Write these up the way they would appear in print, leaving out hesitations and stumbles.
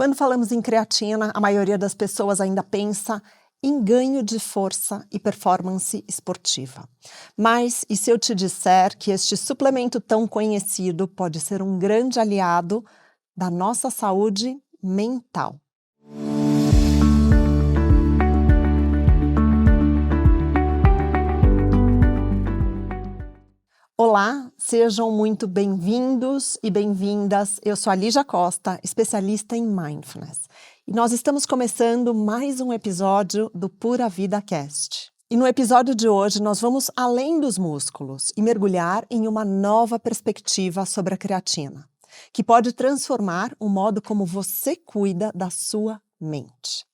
Quando falamos em creatina, a maioria das pessoas ainda pensa em ganho de força e performance esportiva. Mas e se eu te disser que este suplemento tão conhecido pode ser um grande aliado da nossa saúde mental? Olá, sejam muito bem-vindos e bem-vindas. Eu sou a Lígia Costa, especialista em Mindfulness. E nós estamos começando mais um episódio do Pura Vida Cast. E no episódio de hoje nós vamos além dos músculos e mergulhar em uma nova perspectiva sobre a creatina, que pode transformar o modo como você cuida da sua mente.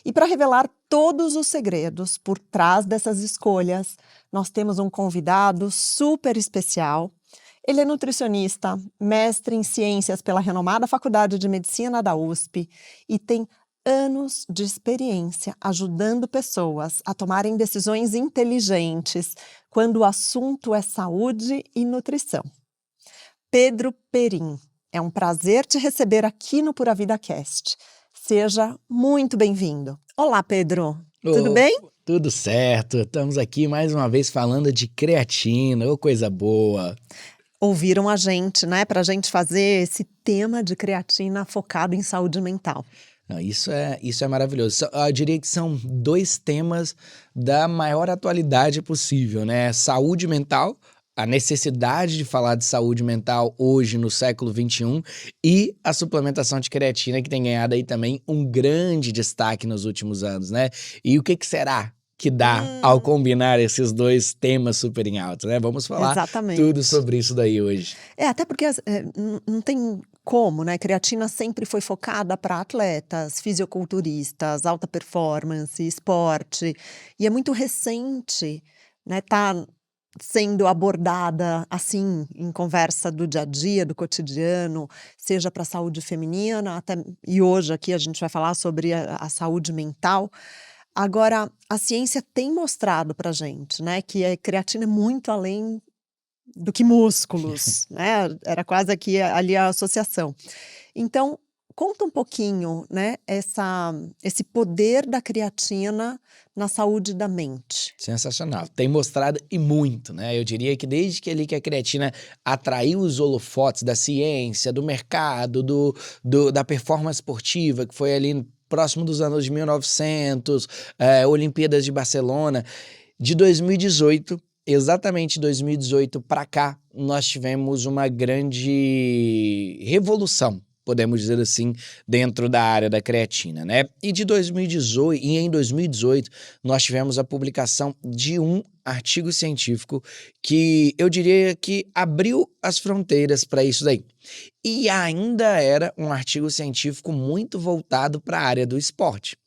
E para revelar todos os segredos por trás dessas escolhas, nós temos um convidado super especial. Ele é nutricionista, mestre em ciências pela renomada Faculdade de Medicina da USP e tem anos de experiência ajudando pessoas a tomarem decisões inteligentes quando o assunto é saúde e nutrição. Pedro Perim, é um prazer te receber aqui no Pura Vida Cast. Seja muito bem-vindo. Olá, Pedro. Tudo bem? Tudo certo. Estamos aqui mais uma vez falando de creatina, coisa boa. Ouviram a gente, né? Para a gente fazer esse tema de creatina focado em saúde mental. Não, isso é maravilhoso. Eu diria que são dois temas da maior atualidade possível, né? Saúde mental, a necessidade de falar de saúde mental hoje no século XXI e a suplementação de creatina que tem ganhado aí também um grande destaque nos últimos anos, né? E o que será que dá ao combinar esses dois temas super em alta, né? Vamos falar tudo sobre isso daí hoje. Até porque não tem como, né? Creatina sempre foi focada para atletas, fisiculturistas, alta performance, esporte. E é muito recente, né? Tá sendo abordada assim em conversa do dia a dia, do cotidiano, seja para a saúde feminina, e hoje aqui a gente vai falar sobre a saúde mental. Agora, a ciência tem mostrado pra gente, né, que a creatina é muito além do que músculos, né, era quase aqui ali a associação. Então, conta um pouquinho, né, esse poder da creatina na saúde da mente. Sensacional. Tem mostrado e muito, né? Eu diria que desde que a creatina atraiu os holofotes da ciência, do mercado, da performance esportiva, que foi ali próximo dos anos de 1900, Olimpíadas de Barcelona, de 2018, exatamente 2018 para cá, nós tivemos uma grande revolução, podemos dizer assim, dentro da área da creatina, né? E em 2018, nós tivemos a publicação de um artigo científico que eu diria que abriu as fronteiras para isso daí. E ainda era um artigo científico muito voltado para a área do esporte.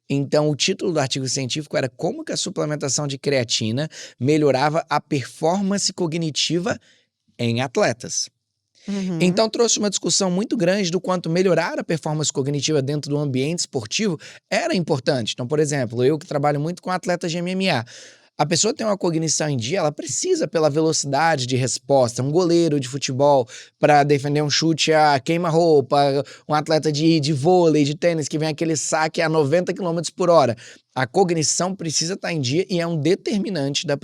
Então, o título do artigo científico era Como que a suplementação de creatina melhorava a performance cognitiva em atletas. Então trouxe uma discussão muito grande do quanto melhorar a performance cognitiva dentro do ambiente esportivo era importante. Então, por exemplo, eu que trabalho muito com atletas de MMA, a pessoa tem uma cognição em dia, ela precisa pela velocidade de resposta. Um goleiro de futebol para defender um chute a queima-roupa, um atleta de vôlei, de tênis, que vem aquele saque a 90 km por hora. A cognição precisa estar em dia e é um determinante da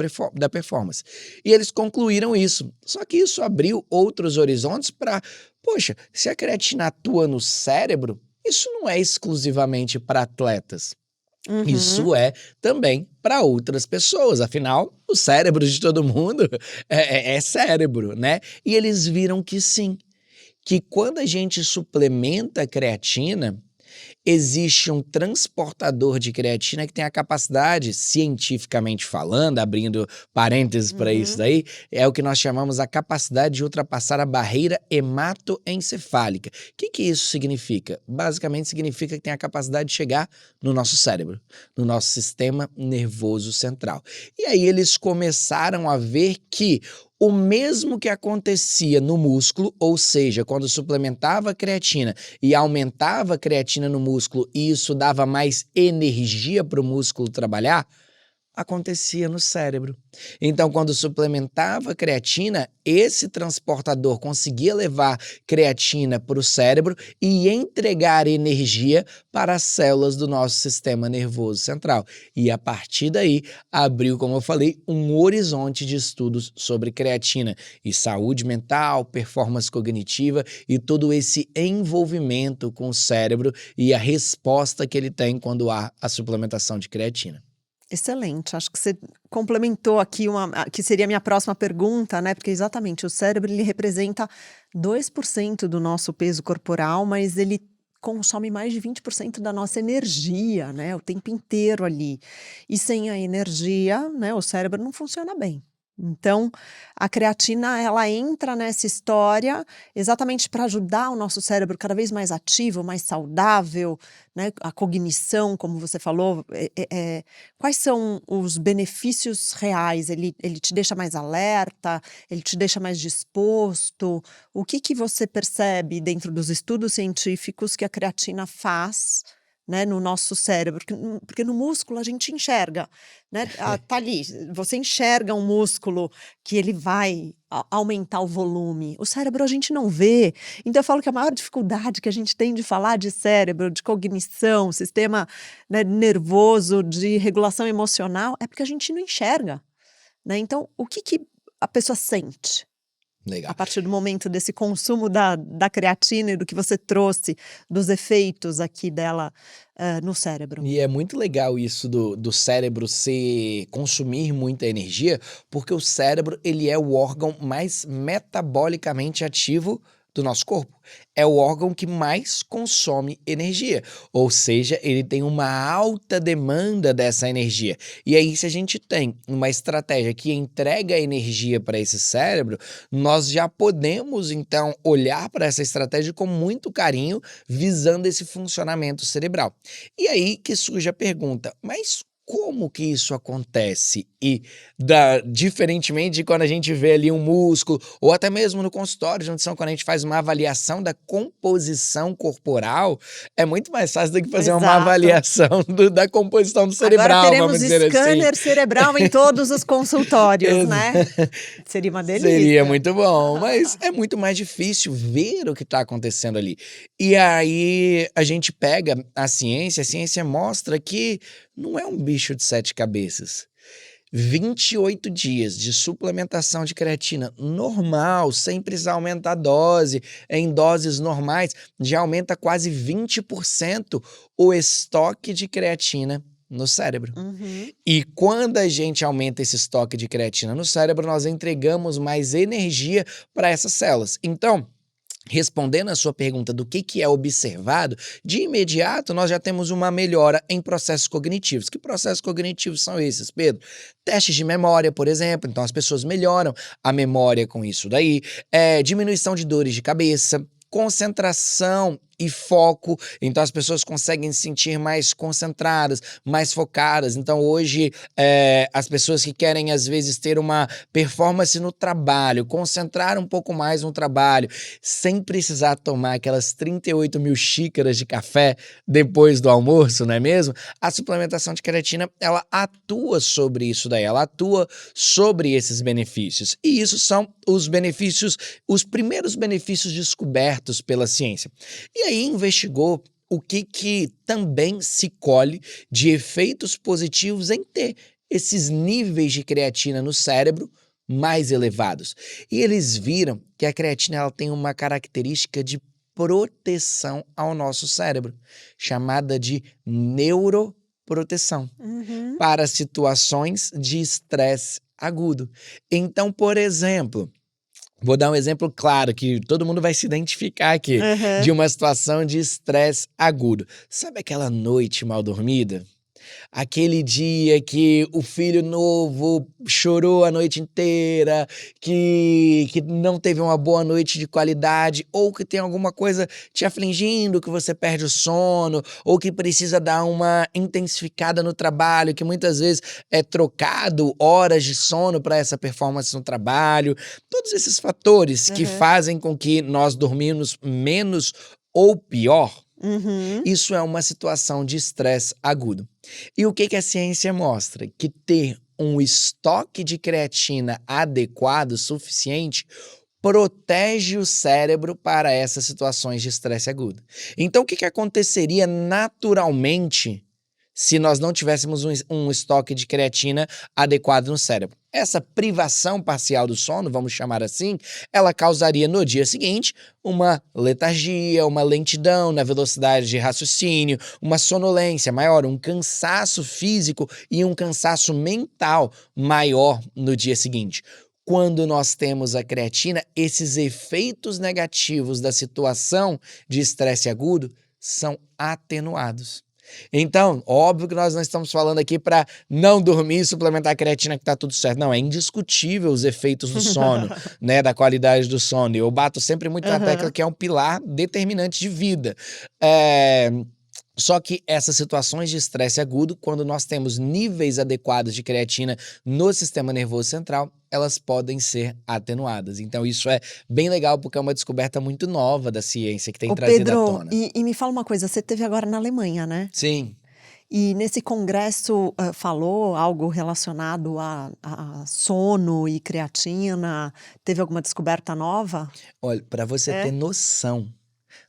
performance. E eles concluíram isso. Só que isso abriu outros horizontes para, poxa, se a creatina atua no cérebro, isso não é exclusivamente para atletas. Isso é também para outras pessoas, afinal, o cérebro de todo mundo é cérebro, né? E eles viram que sim, que quando a gente suplementa a creatina, existe um transportador de creatina que tem a capacidade, cientificamente falando, abrindo parênteses para isso daí, é o que nós chamamos a capacidade de ultrapassar a barreira hematoencefálica. O que isso significa? Basicamente significa que tem a capacidade de chegar no nosso cérebro, no nosso sistema nervoso central. E aí eles começaram a ver que o mesmo que acontecia no músculo, ou seja, quando suplementava a creatina e aumentava a creatina no músculo e isso dava mais energia para o músculo trabalhar, acontecia no cérebro. Então, quando suplementava creatina, esse transportador conseguia levar creatina para o cérebro e entregar energia para as células do nosso sistema nervoso central. E a partir daí, abriu, como eu falei, um horizonte de estudos sobre creatina e saúde mental, performance cognitiva e todo esse envolvimento com o cérebro e a resposta que ele tem quando há a suplementação de creatina. Excelente, acho que você complementou aqui que seria a minha próxima pergunta, né? Porque exatamente o cérebro ele representa 2% do nosso peso corporal, mas ele consome mais de 20% da nossa energia, né? O tempo inteiro ali. E sem a energia, né, o cérebro não funciona bem. Então, a creatina ela entra nessa história exatamente para ajudar o nosso cérebro cada vez mais ativo, mais saudável, né? A cognição, como você falou, quais são os benefícios reais? Ele te deixa mais alerta, ele te deixa mais disposto. O que você percebe dentro dos estudos científicos que a creatina faz, né, no nosso cérebro? Porque no músculo a gente enxerga, né? Tá ali, você enxerga um músculo que ele vai aumentar o volume. O cérebro a gente não vê. Então eu falo que a maior dificuldade que a gente tem de falar de cérebro, de cognição, sistema, né, nervoso, de regulação emocional, é porque a gente não enxerga, né? Então, o que a pessoa sente a Legal. partir do momento desse consumo da creatina e do que você trouxe, dos efeitos aqui dela no cérebro? E é muito legal isso do cérebro consumir muita energia, porque o cérebro ele é o órgão mais metabolicamente ativo do nosso corpo. É o órgão que mais consome energia, ou seja, ele tem uma alta demanda dessa energia. E aí, se a gente tem uma estratégia que entrega energia para esse cérebro, nós já podemos, então, olhar para essa estratégia com muito carinho, visando esse funcionamento cerebral. E aí que surge a pergunta, mas como que isso acontece? E diferentemente de quando a gente vê ali um músculo, ou até mesmo no consultório de nutrição, quando a gente faz uma avaliação da composição corporal, é muito mais fácil do que fazer uma Exato. avaliação da composição do Agora cerebral, teremos vamos dizer assim. scanner cerebral em todos os consultórios, né? Seria uma delícia. Seria muito bom, mas é muito mais difícil ver o que está acontecendo ali. E aí a gente pega a ciência mostra que não é um bicho de 7 cabeças. 28 dias de suplementação de creatina normal, sem precisar aumentar a dose, em doses normais, já aumenta quase 20% o estoque de creatina no cérebro. Uhum. E quando a gente aumenta esse estoque de creatina no cérebro, nós entregamos mais energia para essas células. Então, respondendo a sua pergunta do que é observado, de imediato nós já temos uma melhora em processos cognitivos. Que processos cognitivos são esses, Pedro? Testes de memória, por exemplo, então as pessoas melhoram a memória com isso daí, diminuição de dores de cabeça, concentração e foco, então as pessoas conseguem se sentir mais concentradas, mais focadas. Então hoje as pessoas que querem às vezes ter uma performance no trabalho, concentrar um pouco mais no trabalho, sem precisar tomar aquelas 38 mil xícaras de café depois do almoço, não é mesmo? A suplementação de creatina, ela atua sobre isso daí, ela atua sobre esses benefícios. E isso são os benefícios, os primeiros benefícios descobertos pela ciência. E aí investigou o que também se colhe de efeitos positivos em ter esses níveis de creatina no cérebro mais elevados. E eles viram que a creatina ela tem uma característica de proteção ao nosso cérebro, chamada de neuroproteção, para situações de estresse agudo. Então, por exemplo, vou dar um exemplo claro que todo mundo vai se identificar aqui, de uma situação de estresse agudo. Sabe aquela noite mal dormida? Aquele dia que o filho novo chorou a noite inteira, que não teve uma boa noite de qualidade, ou que tem alguma coisa te afligindo, que você perde o sono, ou que precisa dar uma intensificada no trabalho, que muitas vezes é trocado horas de sono para essa performance no trabalho. Todos esses fatores que fazem com que nós dormimos menos ou pior, Uhum. Isso é uma situação de estresse agudo. E o que que a ciência mostra? Que ter um estoque de creatina adequado, suficiente, protege o cérebro para essas situações de estresse agudo. Então, o que que aconteceria naturalmente se nós não tivéssemos um estoque de creatina adequado no cérebro? Essa privação parcial do sono, vamos chamar assim, ela causaria no dia seguinte uma letargia, uma lentidão na velocidade de raciocínio, uma sonolência maior, um cansaço físico e um cansaço mental maior no dia seguinte. Quando nós temos a creatina, esses efeitos negativos da situação de estresse agudo são atenuados. Então, óbvio que nós não estamos falando aqui para não dormir e suplementar a creatina que tá tudo certo. Não, é indiscutível os efeitos do sono, né, da qualidade do sono. Eu bato sempre muito na tecla Aham. que é um pilar determinante de vida. É, Só que essas situações de estresse agudo, quando nós temos níveis adequados de creatina no sistema nervoso central, elas podem ser atenuadas. Então, isso é bem legal porque é uma descoberta muito nova da ciência que tem Ô trazido à Pedro, tona. e me fala uma coisa, você esteve agora na Alemanha, né? Sim. E nesse congresso, falou algo relacionado a sono e creatina? Teve alguma descoberta nova? Olha, para você ter É? noção,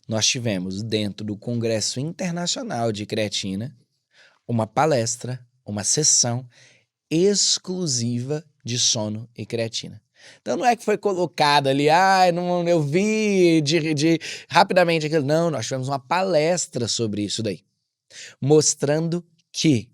nós tivemos dentro do Congresso Internacional de Creatina uma palestra, uma sessão exclusiva de sono e creatina. Então não é que foi colocado ali, não, eu vi rapidamente aquilo. Não, nós tivemos uma palestra sobre isso daí, mostrando que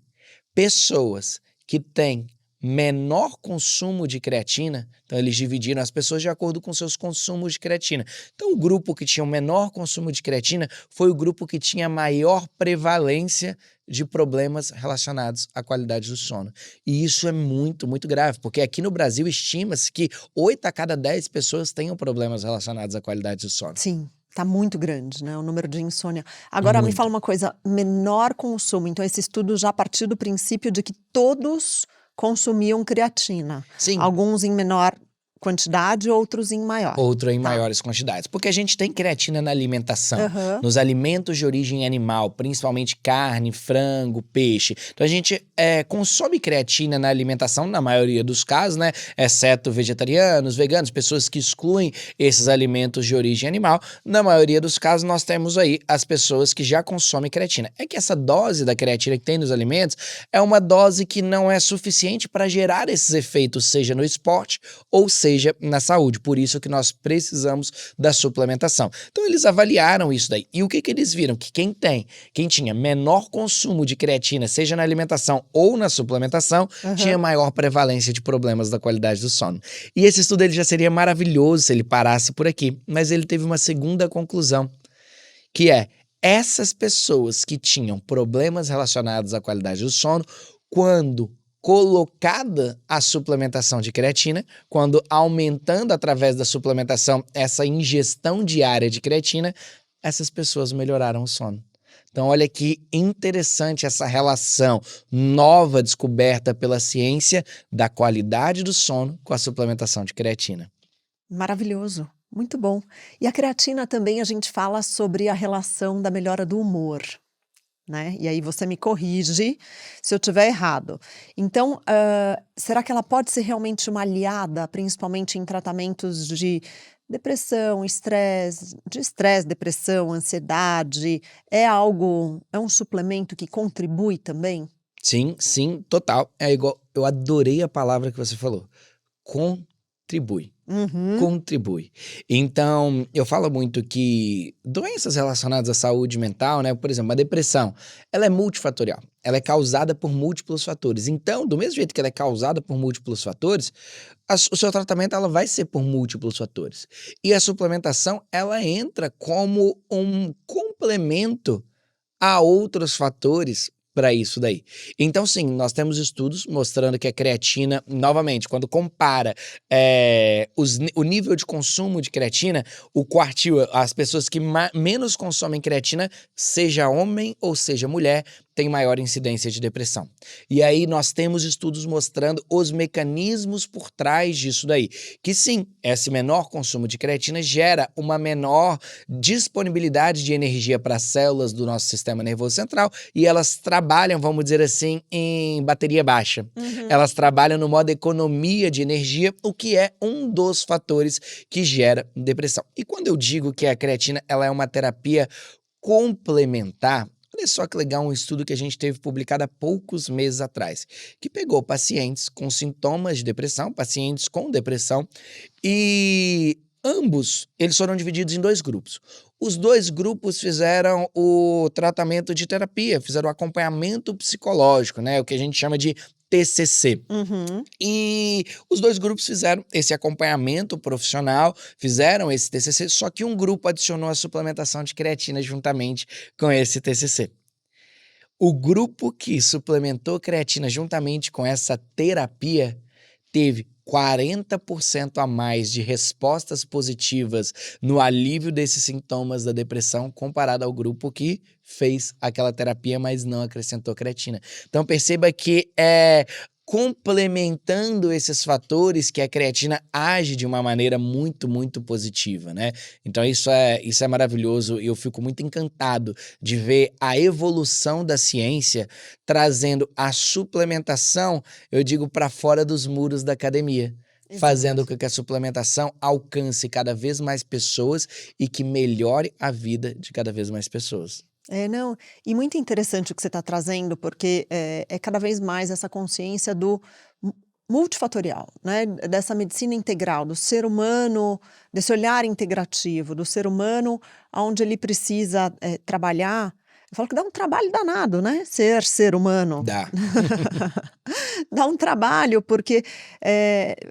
pessoas que têm menor consumo de creatina, então eles dividiram as pessoas de acordo com seus consumos de creatina. Então o grupo que tinha o menor consumo de creatina foi o grupo que tinha maior prevalência de problemas relacionados à qualidade do sono. E isso é muito, muito grave, porque aqui no Brasil estima-se que 8 a cada 10 pessoas tenham problemas relacionados à qualidade do sono. Sim, tá muito grande, né, o número de insônia. Agora me fala Muito. uma coisa, menor consumo, então esse estudo já partiu do princípio de que todos consumiam creatina, Sim. alguns em menor quantidade, outros em maior. Outro em Tá. maiores quantidades. Porque a gente tem creatina na alimentação, Aham. nos alimentos de origem animal, principalmente carne, frango, peixe. Então a gente consome creatina na alimentação, na maioria dos casos, né? Exceto vegetarianos, veganos, pessoas que excluem esses alimentos de origem animal. Na maioria dos casos, nós temos aí as pessoas que já consomem creatina. É que essa dose da creatina que tem nos alimentos é uma dose que não é suficiente para gerar esses efeitos, seja no esporte ou seja na saúde. Por isso que nós precisamos da suplementação. Então eles avaliaram isso daí. E o que que eles viram? Que quem tinha menor consumo de creatina, seja na alimentação ou na suplementação, tinha Aham. maior prevalência de problemas da qualidade do sono. E esse estudo ele já seria maravilhoso se ele parasse por aqui, mas ele teve uma segunda conclusão, que é essas pessoas que tinham problemas relacionados à qualidade do sono, quando colocada a suplementação de creatina, quando aumentando através da suplementação essa ingestão diária de creatina, essas pessoas melhoraram o sono. Então, olha que interessante essa relação nova descoberta pela ciência da qualidade do sono com a suplementação de creatina. Maravilhoso, muito bom. E a creatina também a gente fala sobre a relação da melhora do humor, né, e aí você me corrige se eu estiver errado. Então, será que ela pode ser realmente uma aliada, principalmente em tratamentos de depressão, depressão, ansiedade? É um suplemento que contribui também? Sim, sim, total. É igual, eu adorei a palavra que você falou. Contribui. Uhum. Contribui. Então, eu falo muito que doenças relacionadas à saúde mental, né, por exemplo, a depressão, ela é multifatorial. Ela é causada por múltiplos fatores. Então, do mesmo jeito que ela é causada por múltiplos fatores, o seu tratamento ela vai ser por múltiplos fatores. E a suplementação, ela entra como um complemento a outros fatores para isso daí. Então, sim, nós temos estudos mostrando que a creatina, novamente, quando compara o nível de consumo de creatina, o quartil, as pessoas que menos consomem creatina, seja homem ou seja mulher, tem maior incidência de depressão. E aí nós temos estudos mostrando os mecanismos por trás disso daí. Que sim, esse menor consumo de creatina gera uma menor disponibilidade de energia para as células do nosso sistema nervoso central e elas trabalham, vamos dizer assim, em bateria baixa. Elas trabalham no modo economia de energia, o que é um dos fatores que gera depressão. E quando eu digo que a creatina ela é uma terapia complementar, olha só que legal um estudo que a gente teve publicado há poucos meses atrás, que pegou pacientes com sintomas de depressão, pacientes com depressão, e ambos, eles foram divididos em 2 grupos. Os 2 grupos fizeram o tratamento de terapia, fizeram o acompanhamento psicológico, né, o que a gente chama de TCC. E os 2 grupos fizeram esse acompanhamento profissional, fizeram esse TCC, só que um grupo adicionou a suplementação de creatina juntamente com esse TCC. O grupo que suplementou creatina juntamente com essa terapia teve 40% a mais de respostas positivas no alívio desses sintomas da depressão comparado ao grupo que fez aquela terapia, mas não acrescentou creatina. Então perceba que complementando esses fatores que a creatina age de uma maneira muito, muito positiva, né? Então isso é maravilhoso e eu fico muito encantado de ver a evolução da ciência trazendo a suplementação, eu digo, para fora dos muros da academia. Fazendo com que a suplementação alcance cada vez mais pessoas e que melhore a vida de cada vez mais pessoas. Não, e muito interessante o que você está trazendo, porque é cada vez mais essa consciência do multifatorial, né? Dessa medicina integral, do ser humano, desse olhar integrativo, do ser humano, onde ele precisa trabalhar. Eu falo que dá um trabalho danado, né? Ser humano. Dá. Dá um trabalho, porque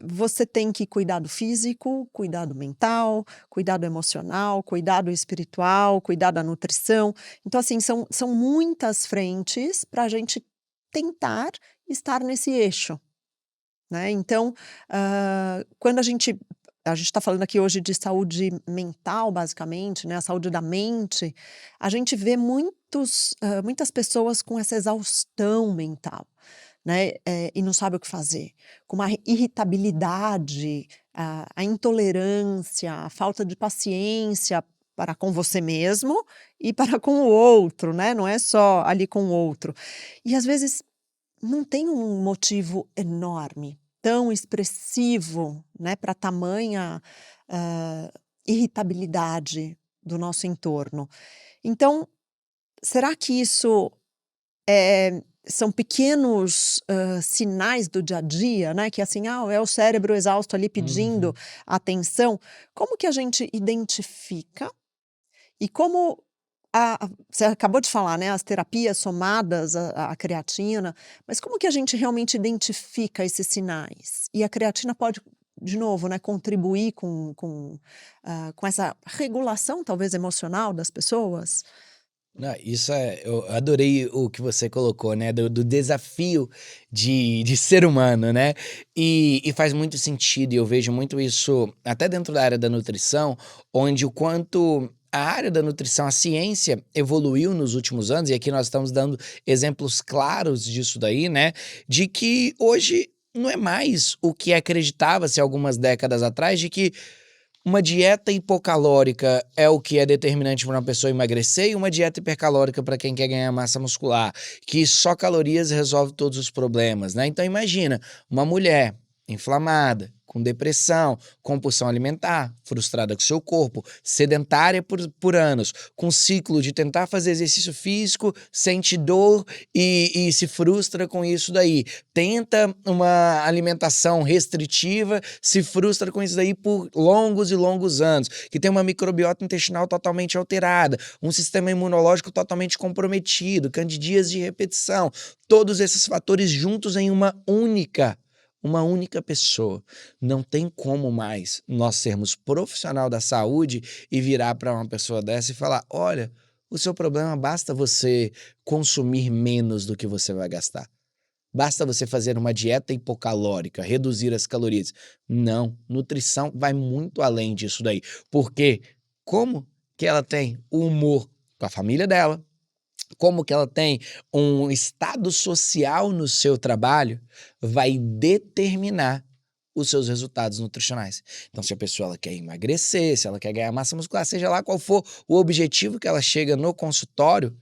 você tem que cuidar do físico, cuidar do mental, cuidar do emocional, cuidar do espiritual, cuidar da nutrição. Então, assim, são muitas frentes para a gente tentar estar nesse eixo, né? Então, quando a gente está falando aqui hoje de saúde mental, basicamente, né? A saúde da mente, a gente vê muitas pessoas com essa exaustão mental, né? E não sabe o que fazer, com uma irritabilidade, a intolerância, a falta de paciência para com você mesmo e para com o outro, né? Não é só ali com o outro. E às vezes não tem um motivo enorme, tão expressivo, né, para tamanha irritabilidade do nosso entorno. Então, será que isso são pequenos sinais do dia a dia, né? Que assim, é o cérebro exausto ali pedindo atenção. Como que a gente identifica e como você acabou de falar, né? As terapias somadas à creatina, mas como que a gente realmente identifica esses sinais? E a creatina pode, de novo, né, contribuir com essa regulação, talvez emocional das pessoas? Não, eu adorei o que você colocou, né, do desafio de ser humano, né, e faz muito sentido, e eu vejo muito isso até dentro da área da nutrição, onde o quanto a área da nutrição, a ciência evoluiu nos últimos anos, e aqui nós estamos dando exemplos claros disso daí, né, de que hoje não é mais o que acreditava-se algumas décadas atrás, de que uma dieta hipocalórica é o que é determinante para uma pessoa emagrecer e uma dieta hipercalórica para quem quer ganhar massa muscular, que só calorias resolve todos os problemas, né? Então imagina, uma mulher inflamada, com depressão, compulsão alimentar, frustrada com seu corpo, sedentária por anos, com ciclo de tentar fazer exercício físico, sente dor e se frustra com isso daí. Tenta uma alimentação restritiva, se frustra com isso daí por longos e longos anos, que tem uma microbiota intestinal totalmente alterada, um sistema imunológico totalmente comprometido, candidias de repetição, todos esses fatores juntos em uma única pessoa. Não tem como mais nós sermos profissional da saúde e virar para uma pessoa dessa e falar, olha, o seu problema basta você consumir menos do que você vai gastar. Basta você fazer uma dieta hipocalórica, reduzir as calorias. Não, nutrição vai muito além disso daí. Porque como que ela tem o humor com a família dela, como que ela tem um estado social no seu trabalho, vai determinar os seus resultados nutricionais. Então, se a pessoa ela quer emagrecer, se ela quer ganhar massa muscular, seja lá qual for o objetivo que ela chega no consultório,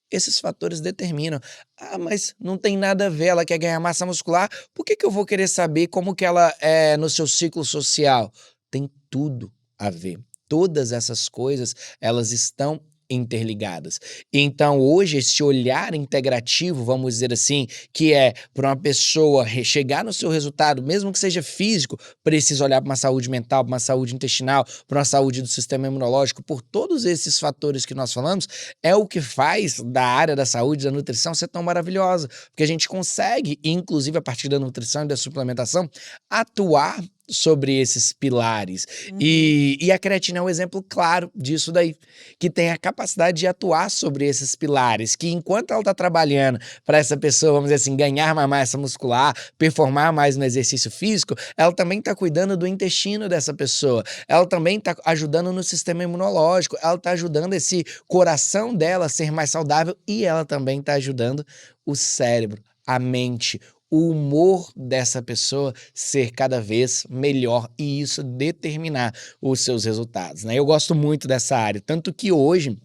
esses fatores determinam. Ah, mas não tem nada a ver, ela quer ganhar massa muscular, por que que eu vou querer saber como que ela é no seu ciclo social? Tem tudo a ver. Todas essas coisas, elas estão interligadas. Então, hoje, esse olhar integrativo, vamos dizer assim, que é para uma pessoa chegar no seu resultado, mesmo que seja físico, precisa olhar para uma saúde mental, para uma saúde intestinal, para uma saúde do sistema imunológico, por todos esses fatores que nós falamos, é o que faz da área da saúde, da nutrição ser tão maravilhosa, porque a gente consegue, inclusive a partir da nutrição e da suplementação, atuar sobre esses pilares. Uhum. E a creatina é um exemplo claro disso daí, que tem a capacidade de atuar sobre esses pilares, que enquanto ela está trabalhando para essa pessoa, vamos dizer assim, ganhar mais massa muscular, performar mais no exercício físico, ela também está cuidando do intestino dessa pessoa, ela também está ajudando no sistema imunológico, ela está ajudando esse coração dela a ser mais saudável e ela também está ajudando o cérebro, a mente, o humor dessa pessoa ser cada vez melhor e isso determinar os seus resultados, né? Eu gosto muito dessa área, tanto que hoje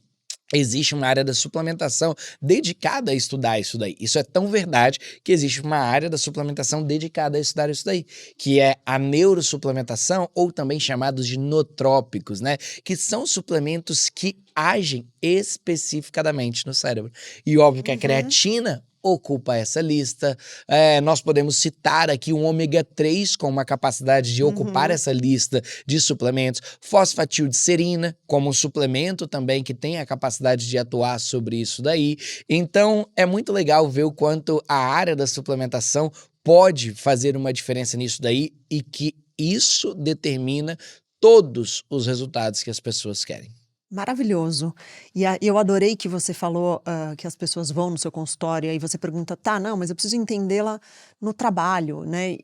existe uma área da suplementação dedicada a estudar isso daí. Isso é tão verdade que existe uma área da suplementação dedicada a estudar isso daí, que é a neurosuplementação, ou também chamados de nootrópicos, né? Que são suplementos que agem especificadamente no cérebro. E óbvio que a creatina ocupa essa lista. Nós podemos citar aqui um ômega 3 com uma capacidade de ocupar essa lista de suplementos, fosfatildicerina como um suplemento também que tem a capacidade de atuar sobre isso daí. Então é muito legal ver o quanto a área da suplementação pode fazer uma diferença nisso daí e que isso determina todos os resultados que as pessoas querem. Maravilhoso. E eu adorei que você falou, que as pessoas vão no seu consultório e aí você pergunta: "Tá, não, mas eu preciso entendê-la no trabalho, né,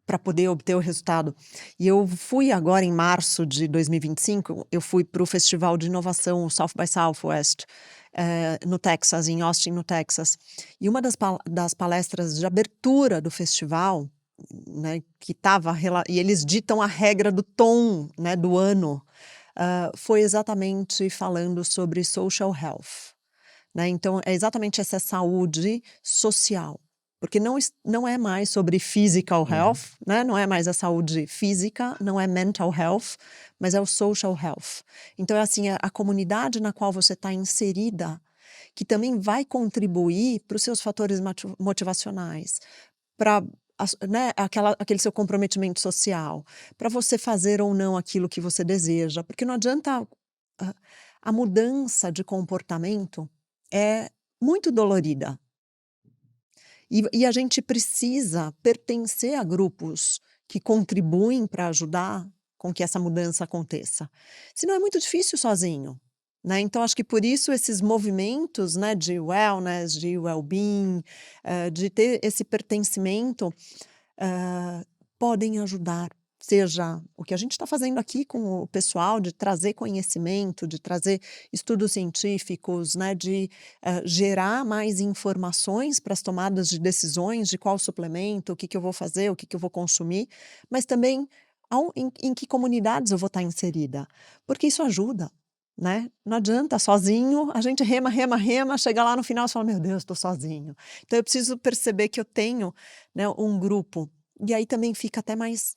para poder obter o resultado". E eu fui agora em março de 2025, eu fui para o festival de inovação, o South by Southwest, no Texas, em Austin, no Texas. E uma das palestras de abertura do festival, né, que estava e eles ditam a regra do tom, né, do ano, foi exatamente falando sobre social health, né? Então, é exatamente essa saúde social, porque não é mais sobre physical health, né? Não é mais a saúde física, não é mental health, mas é o social health. Então, é assim, a comunidade na qual você está inserida, que também vai contribuir para os seus fatores motivacionais, para, né, aquele seu comprometimento social, para você fazer ou não aquilo que você deseja, porque não adianta. A mudança de comportamento é muito dolorida. E a gente precisa pertencer a grupos que contribuem para ajudar com que essa mudança aconteça. Senão é muito difícil sozinho, né? Então, acho que por isso esses movimentos, né, de wellness, de well-being, de ter esse pertencimento, podem ajudar. Seja o que a gente está fazendo aqui com o pessoal, de trazer conhecimento, de trazer estudos científicos, né, de gerar mais informações para as tomadas de decisões de qual suplemento, o que eu vou fazer, o que eu vou consumir, mas também em que comunidades eu vou estar inserida, porque isso ajuda, né? Não adianta sozinho, a gente rema, chega lá no final e fala, meu Deus, estou sozinho. Então eu preciso perceber que eu tenho, né, um grupo, e aí também fica até mais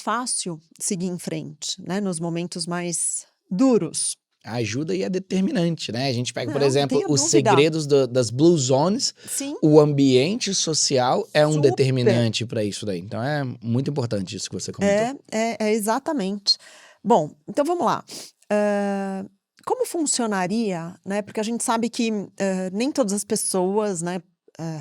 fácil seguir em frente, né, nos momentos mais duros. A ajuda e é determinante, né? A gente pega, por Não, não exemplo, tenho os dúvida. segredos das Blue Zones, Sim, o ambiente social é um super. determinante para isso daí. Então é muito importante isso que você comentou. É exatamente. Bom, então vamos lá. Como funcionaria, né? Porque a gente sabe que nem todas as pessoas, né,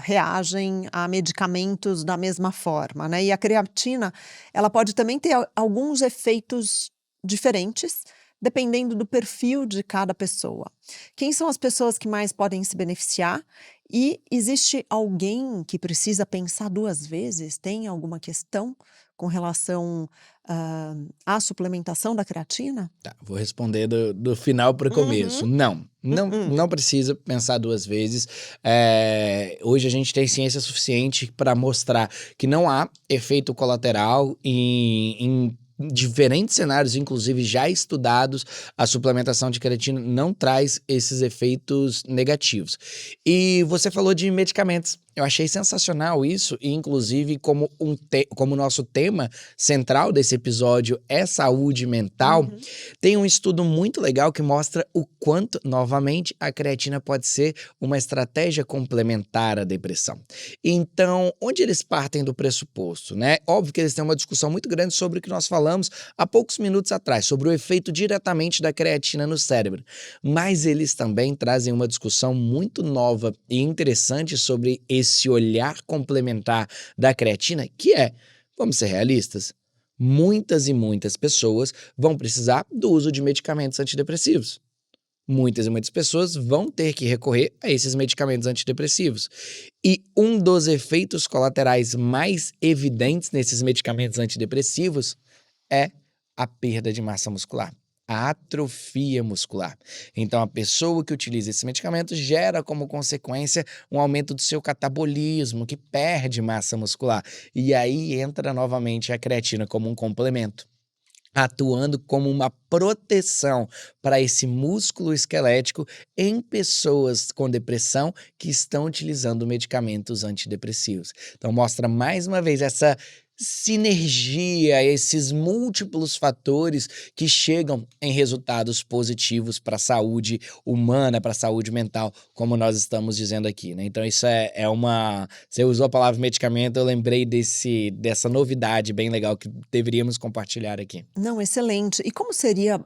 reagem a medicamentos da mesma forma, né? E a creatina, ela pode também ter alguns efeitos diferentes dependendo do perfil de cada pessoa. Quem são as pessoas que mais podem se beneficiar? E existe alguém que precisa pensar 2 vezes? Tem alguma questão com relação, à suplementação da creatina? Tá, vou responder do final para o começo. Uhum. Não precisa pensar 2 vezes. Hoje a gente tem ciência suficiente para mostrar que não há efeito colateral em diferentes cenários, inclusive já estudados, a suplementação de creatina não traz esses efeitos negativos. E você falou de medicamentos. Eu achei sensacional isso, e inclusive como o nosso tema central desse episódio é saúde mental, Uhum. tem um estudo muito legal que mostra o quanto, novamente, a creatina pode ser uma estratégia complementar à depressão. Então, onde eles partem do pressuposto, né? Óbvio que eles têm uma discussão muito grande sobre o que nós falamos há poucos minutos atrás, sobre o efeito diretamente da creatina no cérebro. Mas eles também trazem uma discussão muito nova e interessante sobre esse olhar complementar da creatina, que é, vamos ser realistas, muitas e muitas pessoas vão precisar do uso de medicamentos antidepressivos. Muitas e muitas pessoas vão ter que recorrer a esses medicamentos antidepressivos. E um dos efeitos colaterais mais evidentes nesses medicamentos antidepressivos é a perda de massa muscular, a atrofia muscular. Então, a pessoa que utiliza esse medicamento gera como consequência um aumento do seu catabolismo, que perde massa muscular. E aí entra novamente a creatina como um complemento, atuando como uma proteção para esse músculo esquelético em pessoas com depressão que estão utilizando medicamentos antidepressivos. Então mostra mais uma vez essa sinergia, esses múltiplos fatores que chegam em resultados positivos para a saúde humana, para a saúde mental, como nós estamos dizendo aqui, né? Então isso é uma... Você usou a palavra medicamento, eu lembrei dessa novidade bem legal que deveríamos compartilhar aqui. Não, excelente. E como seria,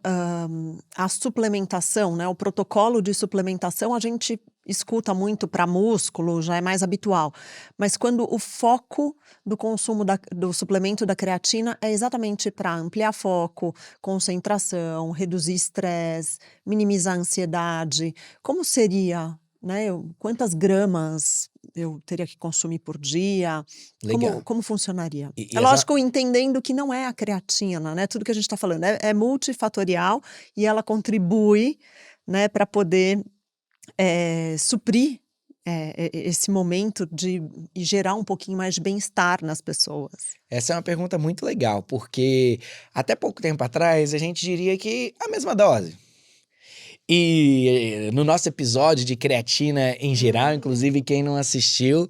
a suplementação, né, o protocolo de suplementação, a gente escuta muito para músculo, já é mais habitual, mas quando o foco do consumo do suplemento da creatina é exatamente para ampliar foco, concentração, reduzir estresse, minimizar a ansiedade, como seria, né, quantas gramas eu teria que consumir por dia? Legal. Como funcionaria? E É essa... lógico, entendendo que não é a creatina, né, tudo que a gente está falando é multifatorial e ela contribui, né, para poder, suprir, esse momento e gerar um pouquinho mais de bem-estar nas pessoas. Essa é uma pergunta muito legal, porque até pouco tempo atrás a gente diria que a mesma dose. E no nosso episódio de creatina em geral, inclusive quem não assistiu,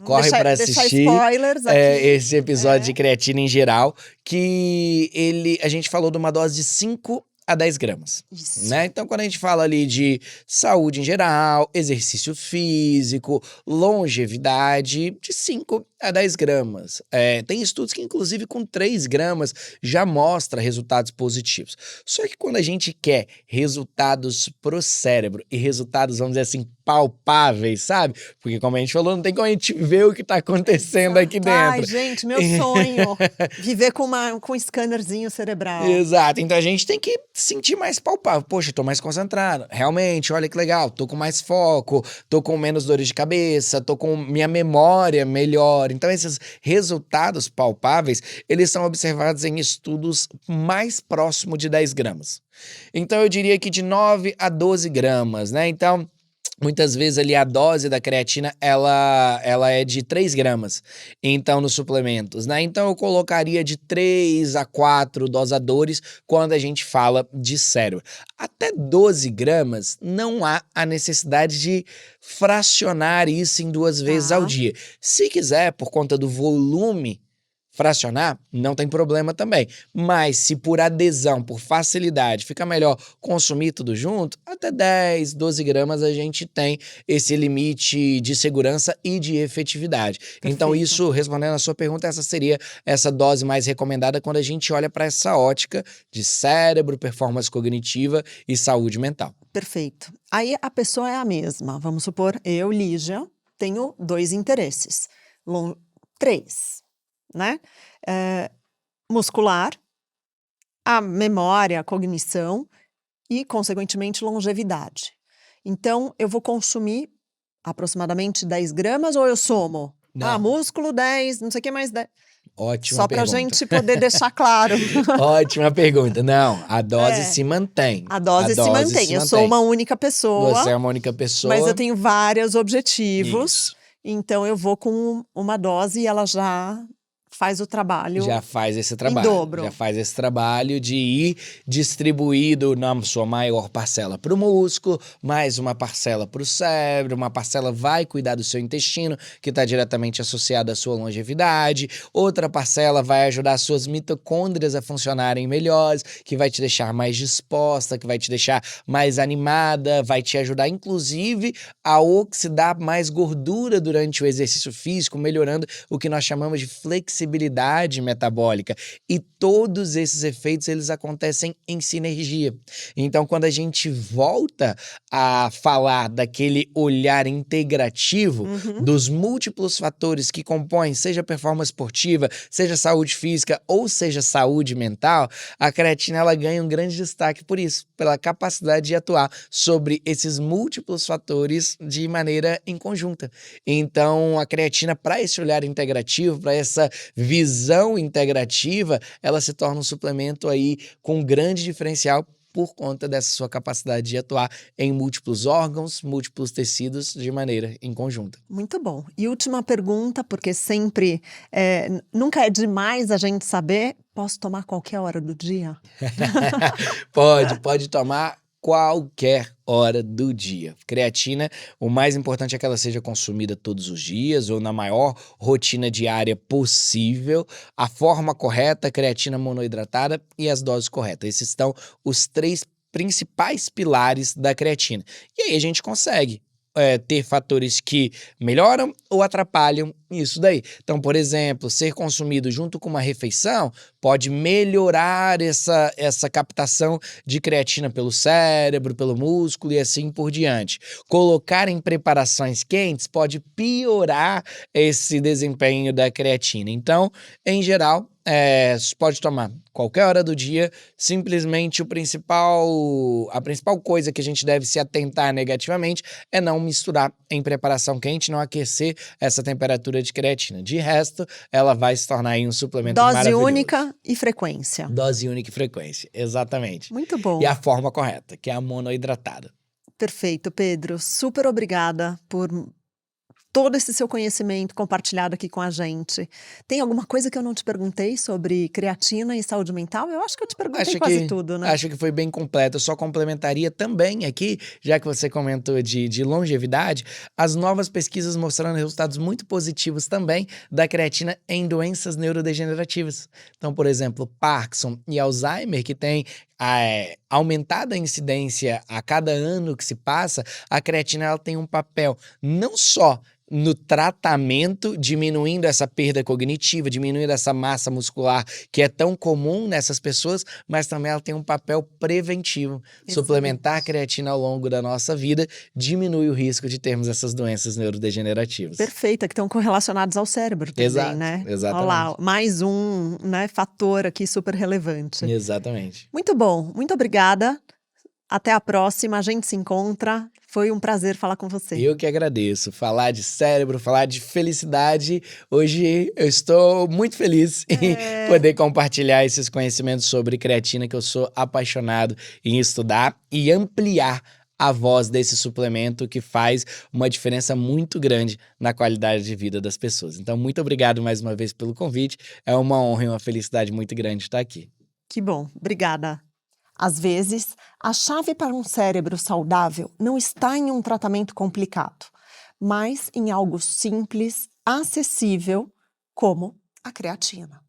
corre para Deixar assistir spoilers aqui. esse episódio de creatina em geral, que a gente falou de uma dose de 5 a 10 gramas, Isso. né? Então, quando a gente fala ali de saúde em geral, exercício físico, longevidade, de 5 a 10 gramas. Tem estudos que, inclusive, com 3 gramas já mostra resultados positivos. Só que quando a gente quer resultados pro cérebro e resultados, vamos dizer assim, palpáveis, sabe? Porque como a gente falou, não tem como a gente ver o que tá acontecendo aqui dentro. Ai, gente, meu sonho, viver com um scannerzinho cerebral. Exato, então a gente tem que sentir mais palpável. Poxa, eu tô mais concentrado. Realmente, olha que legal, tô com mais foco, tô com menos dores de cabeça, tô com minha memória melhor. Então esses resultados palpáveis, eles são observados em estudos mais próximo de 10 gramas. Então eu diria que de 9 a 12 gramas, né? Então... muitas vezes ali a dose da creatina, ela é de 3 gramas, então nos suplementos, né? Então eu colocaria de 3 a 4 dosadores quando a gente fala de cérebro. Até 12 gramas não há a necessidade de fracionar isso em 2 vezes ao dia. Se quiser, por conta do volume, fracionar, não tem problema também. Mas se por adesão, por facilidade, fica melhor consumir tudo junto, até 10, 12 gramas a gente tem esse limite de segurança e de efetividade. Então Perfeito. isso, respondendo a sua pergunta, essa seria essa dose mais recomendada quando a gente olha para essa ótica de cérebro, performance cognitiva e saúde mental. Perfeito. Aí a pessoa é a mesma. Vamos supor, eu, Lígia, tenho 2 interesses. 3, né? Muscular a memória, a cognição e, consequentemente, longevidade. Então, eu vou consumir aproximadamente 10 gramas ou eu somo? Não. Músculo 10, não sei o que mais 10. Ótima Só pra pergunta. gente poder deixar claro. Ótima pergunta. Não, a dose se mantém. A dose se mantém. Eu sou uma única pessoa. Você é uma única pessoa. Mas eu tenho vários objetivos. Isso. Então eu vou com uma dose e ela já faz o trabalho. Já faz esse trabalho. Em dobro. Já faz esse trabalho de ir distribuído na sua maior parcela para o músculo, mais uma parcela para o cérebro, uma parcela vai cuidar do seu intestino, que está diretamente associado à sua longevidade, outra parcela vai ajudar as suas mitocôndrias a funcionarem melhores, que vai te deixar mais disposta, que vai te deixar mais animada, vai te ajudar inclusive a oxidar mais gordura durante o exercício físico, melhorando o que nós chamamos de flexibilidade metabólica. E todos esses efeitos, eles acontecem em sinergia. Então, quando a gente volta a falar daquele olhar integrativo dos múltiplos fatores que compõem, seja performance esportiva, seja saúde física ou seja saúde mental, a creatina ela ganha um grande destaque por isso, pela capacidade de atuar sobre esses múltiplos fatores de maneira em conjunta. Então, a creatina, para esse olhar integrativo, para essa visão integrativa, ela se torna um suplemento aí com um grande diferencial por conta dessa sua capacidade de atuar em múltiplos órgãos, múltiplos tecidos de maneira em conjunto. Muito bom. E última pergunta, porque sempre, nunca é demais a gente saber, posso tomar qualquer hora do dia? Pode tomar qualquer hora do dia. Creatina, o mais importante é que ela seja consumida todos os dias ou na maior rotina diária possível, a forma correta, creatina monoidratada e as doses corretas. Esses são os 3 principais pilares da creatina. E aí a gente consegue ter fatores que melhoram ou atrapalham isso daí. Então, por exemplo, ser consumido junto com uma refeição pode melhorar essa captação de creatina pelo cérebro, pelo músculo e assim por diante. Colocar em preparações quentes pode piorar esse desempenho da creatina. Então, em geral, pode tomar qualquer hora do dia, simplesmente a principal coisa que a gente deve se atentar negativamente é não misturar em preparação quente, não aquecer essa temperatura de creatina. De resto, ela vai se tornar aí um suplemento maravilhoso. Dose única e frequência. Dose única e frequência, exatamente. Muito bom. E a forma correta, que é a monoidratada. Perfeito, Pedro. Super obrigada por todo esse seu conhecimento compartilhado aqui com a gente. Tem alguma coisa que eu não te perguntei sobre creatina e saúde mental? Eu acho que eu te perguntei quase tudo, né? Acho que foi bem completo. Eu só complementaria também aqui, já que você comentou de longevidade, as novas pesquisas mostrando resultados muito positivos também da creatina em doenças neurodegenerativas. Então, por exemplo, Parkinson e Alzheimer, que tem aumentada a incidência a cada ano que se passa, a creatina ela tem um papel não só no tratamento, diminuindo essa perda cognitiva, diminuindo essa massa muscular que é tão comum nessas pessoas, mas também ela tem um papel preventivo. Exatamente. Suplementar a creatina ao longo da nossa vida diminui o risco de termos essas doenças neurodegenerativas. Perfeita, que estão correlacionadas ao cérebro também, exato, né? Exatamente. Olha lá, mais um, né, fator aqui super relevante. Exatamente. Muito bom, muito obrigada. Até a próxima, a gente se encontra. Foi um prazer falar com você. Eu que agradeço. Falar de cérebro, falar de felicidade. Hoje eu estou muito feliz em poder compartilhar esses conhecimentos sobre creatina, que eu sou apaixonado em estudar e ampliar a voz desse suplemento que faz uma diferença muito grande na qualidade de vida das pessoas. Então, muito obrigado mais uma vez pelo convite. É uma honra e uma felicidade muito grande estar aqui. Que bom. Obrigada. Às vezes, a chave para um cérebro saudável não está em um tratamento complicado, mas em algo simples, acessível, como a creatina.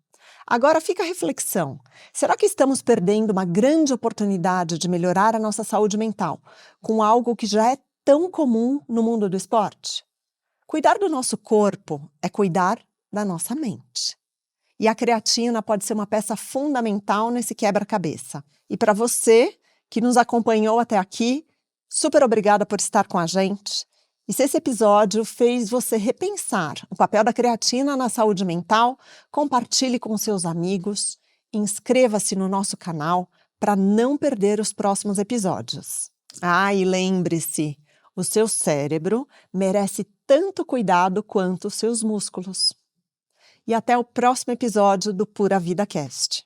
Agora fica a reflexão. Será que estamos perdendo uma grande oportunidade de melhorar a nossa saúde mental com algo que já é tão comum no mundo do esporte? Cuidar do nosso corpo é cuidar da nossa mente. E a creatina pode ser uma peça fundamental nesse quebra-cabeça. E para você que nos acompanhou até aqui, super obrigada por estar com a gente. E se esse episódio fez você repensar o papel da creatina na saúde mental, compartilhe com seus amigos inscreva-se no nosso canal para não perder os próximos episódios. E lembre-se, o seu cérebro merece tanto cuidado quanto os seus músculos. E até o próximo episódio do Pura Vida Cast.